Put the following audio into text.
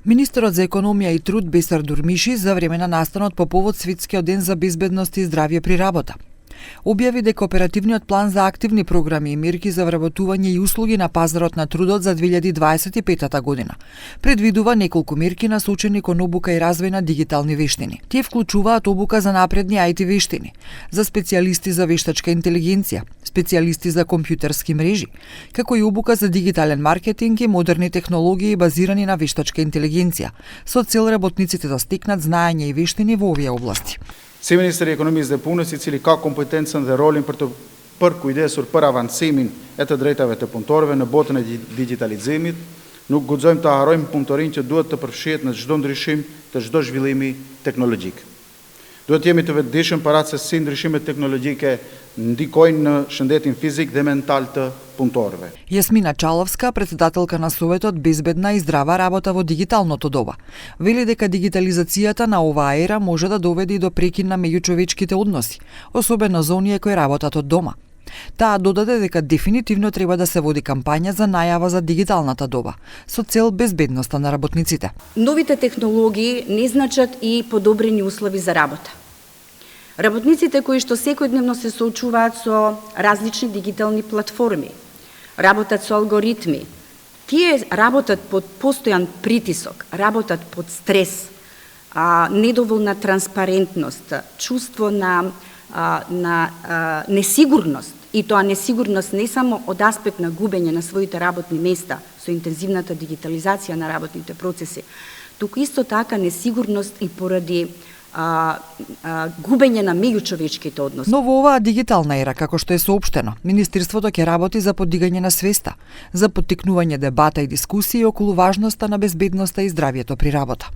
Министерот за економија и труд Бесар Дурмиши за време на настанот по повод Светскиот ден за безбедност и здравје при работа објави дека оперативниот план за активни програми и мерки за вработување и услуги на пазарот на трудот за 2025 година предвидува неколку мерки насочени кон обука и развој на дигитални вештини. Тие вклучуваат обука за напредни IT вештини, за специјалисти за вештачка интелигенција, специјалисти за компјутерски мрежи, како и обука за дигитален маркетинг и модерни технологии базирани на вештачка интелигенција, со цел работниците да стекнат знаење и вештини во овие области. Se Ministeri i Ekonomisë dhe Punës, i cili ka kompetencën dhe rolin për të përkujdesur për avancimin e të drejtave të punëtorëve në botën e digitalizimit, nuk guxojmë të harrojmë punëtorinë që duhet të përfshihet në çdo ndryshim të çdo zhvillimi teknologjik. Duhet jemi të vetëdijshëm para se si ndryshimet teknologjike ndikojnë në shëndetin fizik dhe mental të punëtorëve. Јасмина Чаловска, председателка на Советот Безбедна и здрава работа во дигиталното доба, вели дека дигитализацијата на оваа ера може да доведе и до прекин на меѓучовечките односи, особено за оние кои работат од дома. Таа додаде дека дефинитивно треба да се води кампања за најава за дигиталната доба, со цел безбедноста на работниците. Новите технологии не значат и подобрени услови за работа. Работниците кои што секојдневно се соочуваат со различни дигитални платформи, работат со алгоритми, тие работат под постојан притисок, работат под стрес, недоволна транспарентност, чувство на несигурност, и тоа несигурност не само од аспект на губење на своите работни места со интензивната дигитализација на работните процеси, туку исто така несигурност и поради губење на меѓучовечките односи. Но во оваа дигитална ера, како што е соопштено, Министерството ќе работи за подигање на свеста, за поттикнување дебата и дискусии околу важноста на безбедноста и здравјето при работа.